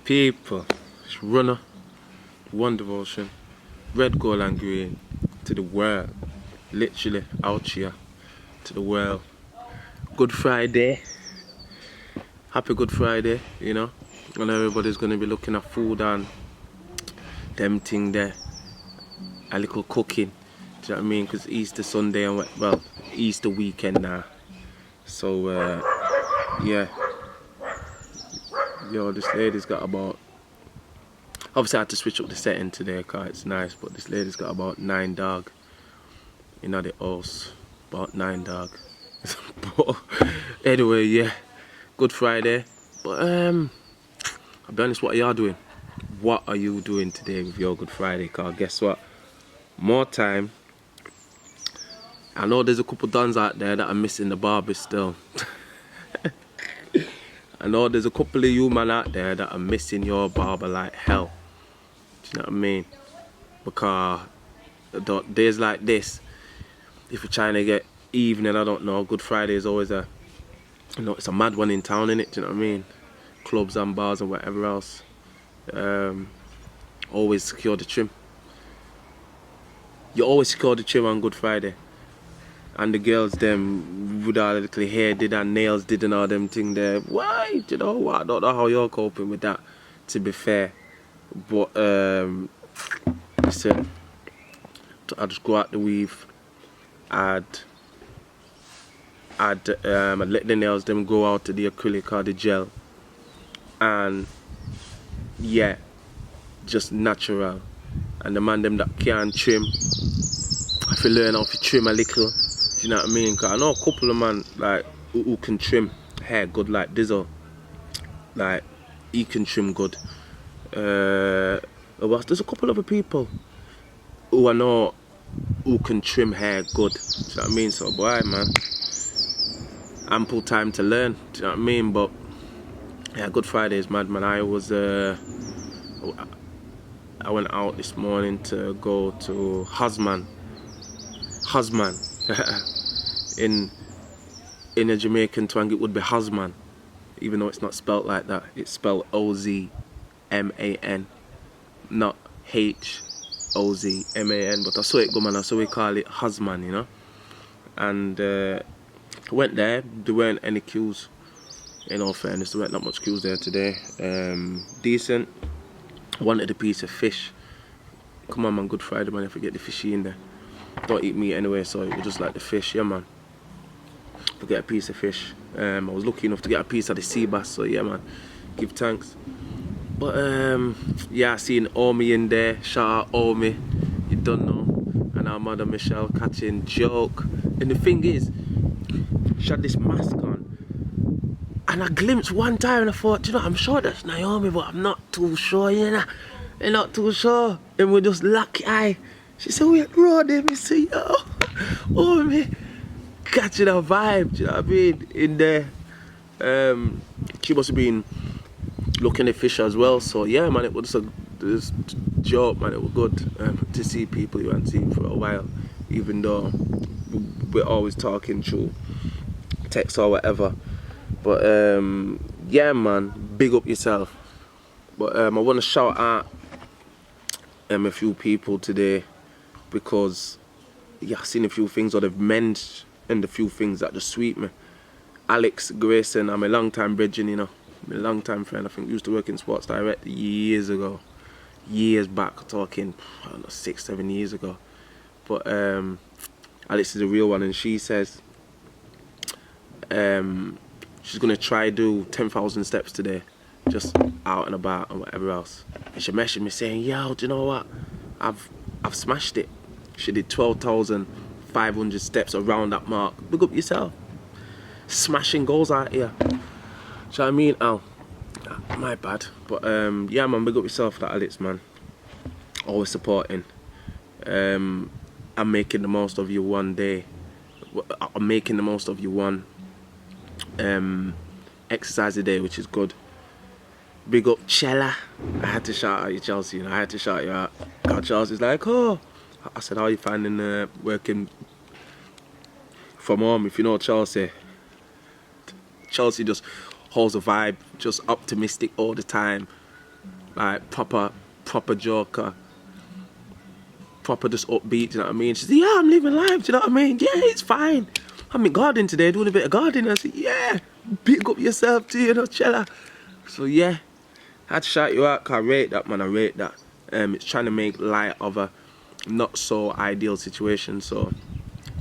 People, it's Runner, One Devotion, Red, Gold and Green to the world. Literally out here to the world. Good Friday. Happy Good Friday, you know. And everybody's gonna be looking at food and them thing there. A little cooking. Do you know what I mean? Because Easter Sunday and well, Easter weekend now. So yeah. Yo, this lady's got about, obviously I had to switch up the setting today because it's nice, but this lady's got about 9 dog. You know the house, about 9 dog. But anyway, yeah, Good Friday. But I'll be honest, what are y'all doing? What are you doing today with your Good Friday? Cause guess what? More time. I know there's a couple dons out there that are missing the barber still. I know there's a couple of you man out there that are missing your barber like hell. Do you know what I mean? Because days like this, if you're trying to get evening, I don't know, Good Friday is always a, you know, it's a mad one in town, innit? Do you know what I mean? Clubs and bars and whatever else. Always secure the trim. You always secure the trim on Good Friday. And the girls them with all the little hair did and nails did and all them thing there. Why? You know what? I don't know how you're coping with that, to be fair. But listen, I'd just go out the weave. I'd let the nails them go out to the acrylic or the gel. And yeah, just natural. And the man them that can't trim, if you learn how to trim a little. You know what I mean? Cause I know a couple of man like who can trim hair good, like Dizzle. Like he can trim good. There's a couple other people who I know who can trim hair good. Do you know what I mean? So boy, man, ample time to learn. Do you know what I mean? But yeah, Good Friday is mad, man. I went out this morning to go to Husman. In a Jamaican twang it would be husman, even though it's not spelt like that. It's spelled O-Z-M-A-N, not H-O-Z-M-A-N, but I saw it go, man. I saw we call it husman, you know. And I went there. There weren't any queues, in all fairness. There weren't that much queues there today. Decent. I wanted a piece of fish. Come on, man, Good Friday, man, if I get the fishy in there. Don't eat meat anyway, so it was just like the fish, yeah, man. To get a piece of fish. I was lucky enough to get a piece of the sea bass, so yeah, man, give thanks. But yeah, I seen Omi in there. Shout out Omi, you don't know. And our mother Michelle catching joke. And the thing is, she had this mask on, and I glimpsed one time and I thought, you know, I'm sure that's Naomi, but I'm not too sure, you know. I'm not too sure. And we just lucky eye. She said, wait, bro, they me say, yo, Omi. Catching a vibe, do you know what I mean? In there. She must have been looking at fish as well. So yeah, man, it was a joke, man. It was good to see people you hadn't seen for a while, even though we're always talking through text or whatever. But yeah, man, big up yourself. But I want to shout out a few people today, because yeah, I've seen a few things, or they've mentioned a few things that just sweet me. Alex Grayson, I'm a long time bridging, you know. I'm a long time friend. I think we used to work in Sports Direct years ago. Years back, talking, I don't know, 6-7 years ago. But Alex is a real one, and she says she's gonna try do 10,000 steps today, just out and about and whatever else. And she messaged me saying, yo, do you know what? I've smashed it. She did 12,500 steps around that mark. Big up yourself. Smashing goals out here. Do you know what I mean? Oh, my bad. But yeah, man, big up yourself for that, Alex, man. Always supporting. I'm making the most of you one day. I'm making the most of you one exercise a day, which is good. Big up Chella. I had to shout out you, Chelsea. You know, I had to shout you out. Chelsea's like, oh. I said, how are you finding working from home? If you know Chelsea, Chelsea just holds a vibe, just optimistic all the time. like proper joker, proper just upbeat, you know what I mean? She said, yeah, I'm living life, do you know what I mean? Yeah, it's fine. I'm in gardening today, doing a bit of gardening. I said, yeah, pick up yourself too, you know, Chella. So yeah, I had to shout you out, 'cause I rate that, man, I rate that. It's trying to make light of a not so ideal situation. So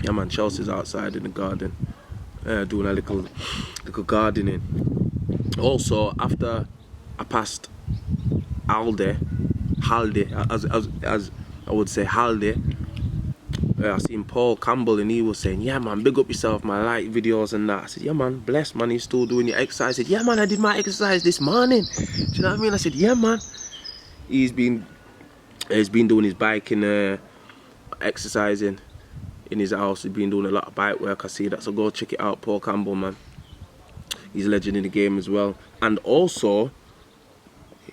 yeah, man, Chelsea's outside in the garden, doing a little gardening. Also, after I passed Halde, as I would say, Halde, I seen Paul Campbell, and he was saying, yeah, man, big up yourself, man, I like videos and that. I said, yeah, man, bless, man, you still doing your exercise? I said, yeah, man, I did my exercise this morning. Do you know what I mean? I said, yeah, man. He's been doing his biking, exercising in his house. He's been doing a lot of bike work, I see that. So go check it out, Paul Campbell, man. He's a legend in the game as well. And also,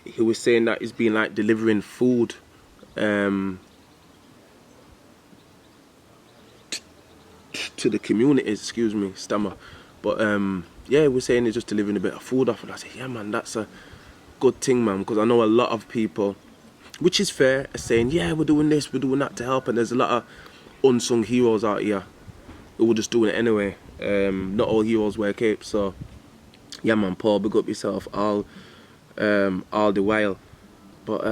he was saying that he's been like delivering food to the community, excuse me, stammer. But yeah, we're saying he's just delivering a bit of food off, and I said, yeah, man, that's a good thing, man, because I know a lot of people, which is fair, are saying, yeah, we're doing this, we're doing that to help, and there's a lot of unsung heroes out here who were just doing it anyway. Not all heroes wear capes, so yeah, man, Paul, big up yourself all the while. But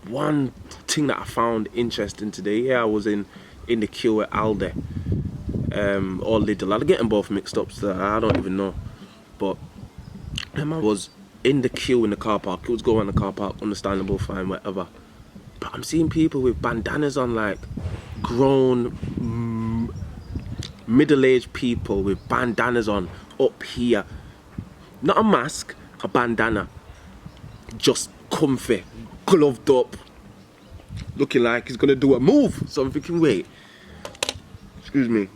one thing that I found interesting today, yeah, I was in the queue at Aldi, or Lidl. I get them both mixed up, so I don't even know. But I was in the queue in the car park. It was going in the car park, understandable, fine, whatever. But I'm seeing people with bandanas on, like grown, middle-aged people with bandanas on up here. Not a mask, a bandana. Just comfy, gloved up, looking like he's gonna do a move. So I'm thinking, wait, excuse me.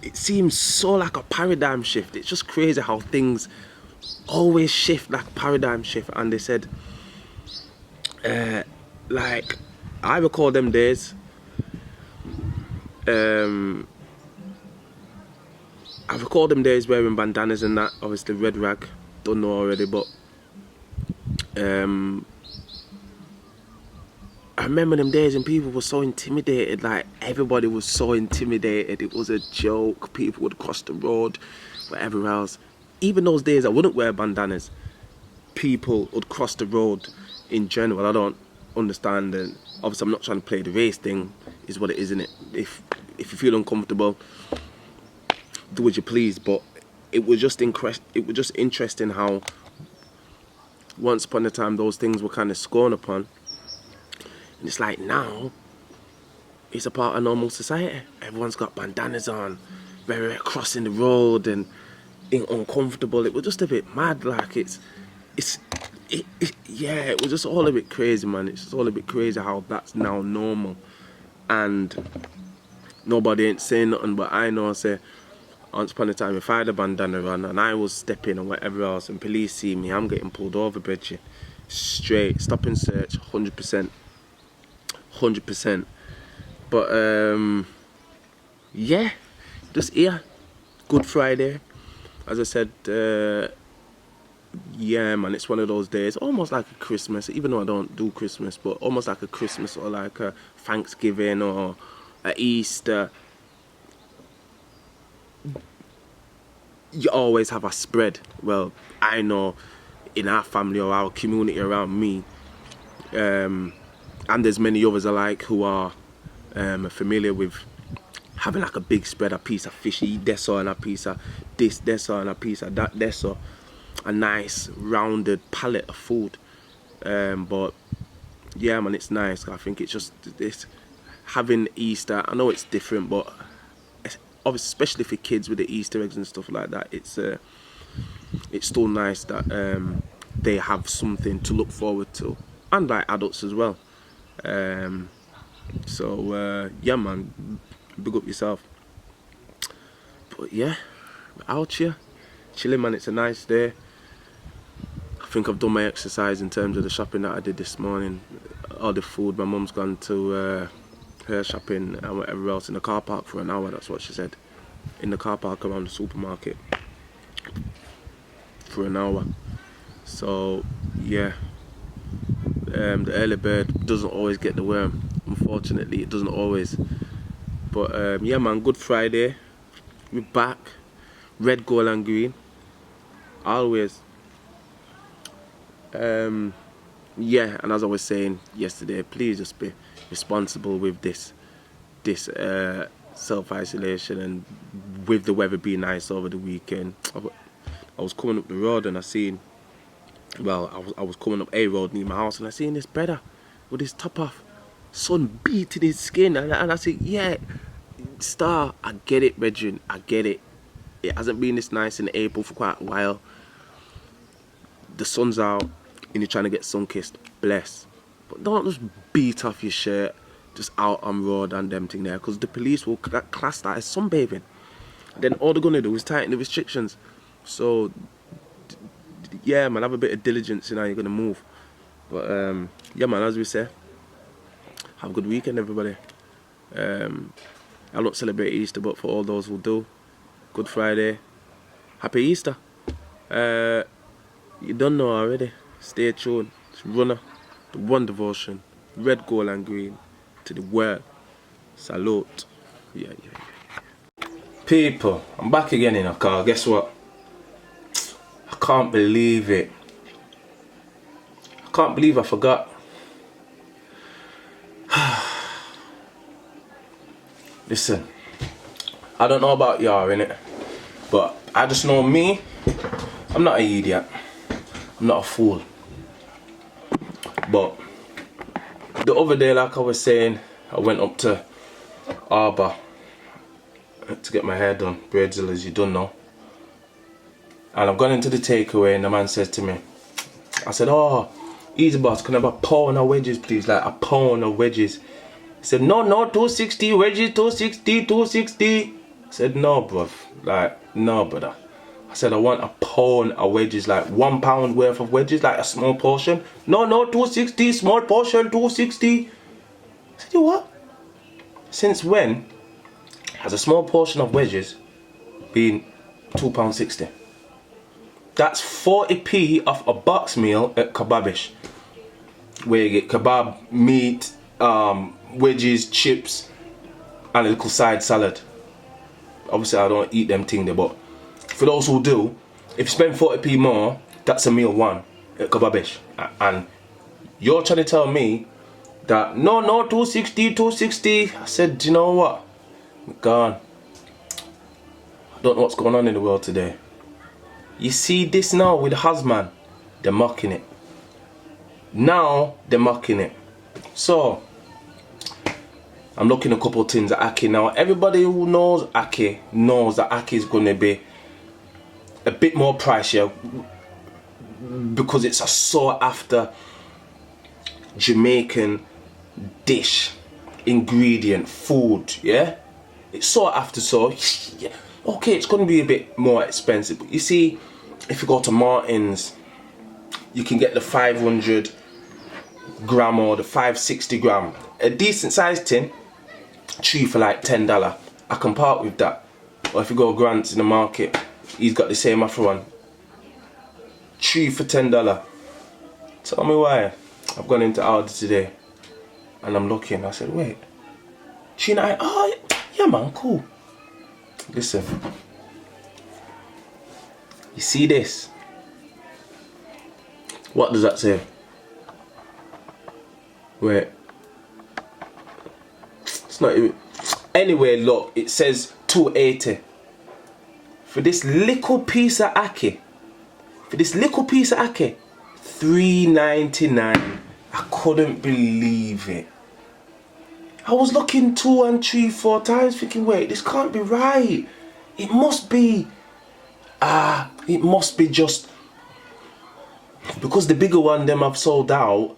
It seems so like a paradigm shift. It's just crazy how things always shift, like paradigm shift. And they said, like, I recall them days. I recall them days wearing bandanas and that. Obviously, red rag. Don't know already, but I remember them days and people were so intimidated, like everybody was so intimidated. It was a joke. People would cross the road, whatever else. Even those days I wouldn't wear bandanas, people would cross the road in general. I don't understand, and obviously I'm not trying to play the race thing, is what it is, isn't it? If you feel uncomfortable, do as you please. But it was just interesting how once upon a time those things were kind of scorned upon. And it's like now, it's a part of normal society. Everyone's got bandanas on, very crossing the road and uncomfortable. It was just a bit mad, like it was just all a bit crazy, man. It's just all a bit crazy how that's now normal. And nobody ain't saying nothing, but I know, I say, once upon a time, if I had a bandana on and I was stepping or whatever else and police see me, I'm getting pulled over, bitchy. Straight, stop and search, 100%. 100%. But yeah, just here, Good Friday. As I said, yeah, man, it's one of those days, almost like a Christmas, even though I don't do Christmas, but almost like a Christmas or like a Thanksgiving or a Easter. You always have a spread. Well, I know in our family or our community around me, and there's many others alike who are familiar with having like a big spread, a piece of fish, eat this or, and a piece of this or, and a piece of that, this or, a nice rounded palette of food. But yeah, man, it's nice. I think it's just this having Easter. I know it's different, but obviously, especially for kids with the Easter eggs and stuff like that, it's still nice that they have something to look forward to, and like adults as well. So yeah, man, big up yourself. But yeah, out here chilling, man. It's a nice day. I think I've done my exercise in terms of the shopping that I did this morning. All the food, my mum's gone to her shopping and whatever else in the car park for an hour. That's what she said. In the car park around the supermarket for an hour. So yeah, The early bird doesn't always get the worm. Unfortunately, it doesn't always. But yeah, man, good Friday. We're back. Red, gold, and green. Always. Yeah, and as I was saying yesterday, please just be responsible with this self-isolation, and with the weather being nice over the weekend. I was coming up the road and I seen, well, I was coming up a road near my house and I seen this brother with his top off, sun beating his skin, and I said, yeah, Star, I get it, Regin, I get it. It hasn't been this nice in April for quite a while. The sun's out and you're trying to get sun-kissed, bless. But don't just beat off your shirt just out on road and them thing there, because the police will class that as sunbathing. Then all they're gonna do is tighten the restrictions. So yeah, man, have a bit of diligence in how you're gonna move. But yeah, man, as we say, have a good weekend, everybody. I don't celebrate Easter, but for all those who do, Good Friday, Happy Easter. You don't know already. Stay tuned. It's Runner, the One Devotion, red, gold, and green to the world. Salute. Yeah. People, I'm back again in a car. Guess what? I can't believe it. I can't believe I forgot. Listen, I don't know about y'all, innit? But I just know me. I'm not an idiot. I'm not a fool. But the other day, like I was saying, I went up to Arbor to get my hair done, Braidzilla, as you don't know. And I've gone into the takeaway and the man says to me, I said, oh, easy boss, can I have a pound of wedges please? Like a pound of wedges. He said, no, 260 wedges, 260. I said, no, bruv. Like, no, brother. I said, I want a pound of wedges, like 1 pound worth of wedges, like a small portion. No, 260, small portion, 260. I said, you what? Since when has a small portion of wedges been £2.60? That's 40p off a box meal at Kebabish, where you get kebab, meat, wedges, chips, and a little side salad. Obviously, I don't eat them things there, but for those who do, if you spend 40p more, that's a meal one at Kebabish. And you're trying to tell me that no, 260. I said, do you know what? I'm gone. I don't know what's going on in the world today. You see this now with Husman, they're mocking it. Now they're mocking it. So I'm looking a couple of things at Ackee now. Everybody who knows Ackee knows that Ackee is going to be a bit more pricier because it's a sought after Jamaican dish, ingredient, food, yeah? It's sought after, so yeah. Okay, it's going to be a bit more expensive. But you see, if you go to Martin's, you can get the 500 gram or the 560 gram. A decent sized tin, 3 for like $10. I can part with that. Or if you go Grant's in the market, he's got the same offer one. 3 for $10. Tell me why. I've gone into Aldi today and I'm looking. I said, wait, 3.9? Oh, yeah, man, cool. Listen, you see this? What does that say? Wait, it's not even. Anyway, look, it says 280 for this little piece of Ackee. For this little piece of Ackee, $3.99. I couldn't believe it. I was looking 2 and 3, 4 times thinking, wait, this can't be right. It must be, it must be just, because the bigger one them have sold out,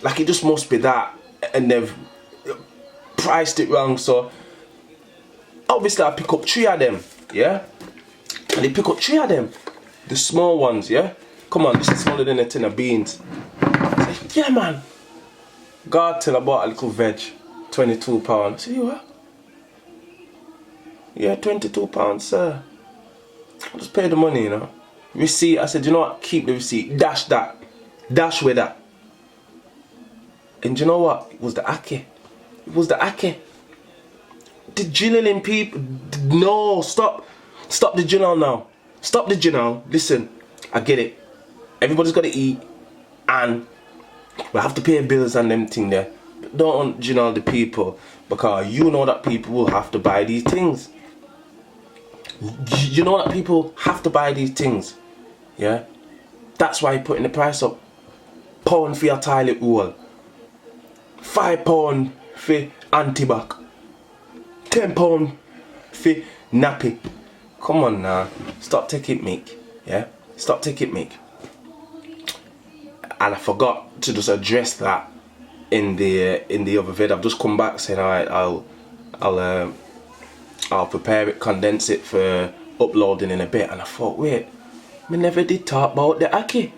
like it just must be that, and they've priced it wrong. So obviously I pick up 3 of them, yeah? And they pick up 3 of them, the small ones, yeah? Come on, this is smaller than a tin of beans. I said, yeah, man. God till I bought a little veg, £22. I said, you what? Yeah, £22, sir. I'll just pay the money, you know. Receipt, I said, you know what, keep the receipt, dash that, dash with that. And you know what, it was the Ake. It was the Ake. The drilling people, no, stop the journal now. Stop the journal. Listen, I get it. Everybody's got to eat, and we have to pay bills and them thing there. But don't journal the people, because you know that people will have to buy these things. You know that people have to buy these things. Yeah, that's why you're putting the price up. £1 for your toilet roll, £5 for antibac, £10 for nappy. Come on now, stop taking mic. Yeah, stop taking mic. And I forgot to just address that in the other vid. I've just come back saying, alright, I'll prepare it, condense it for uploading in a bit. And I thought, wait, we never did talk about the Ake.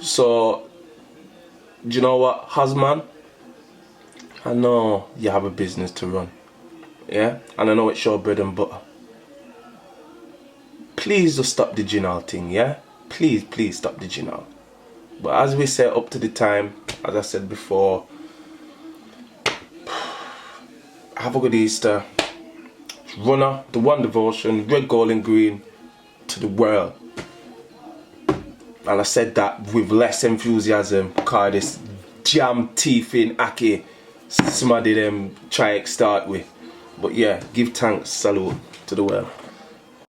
So, do you know what, husband? I know you have a business to run. Yeah? And I know it's your bread and butter. Please just stop the journal thing, yeah? Please stop the journal. But as we said, up to the time, as I said before, have a good Easter. Runner, the one devotion, red, gold and green to the world. And I said that with less enthusiasm, because this jam teeth in Ake, somebody them try to start with. But yeah, give thanks, salute to the world.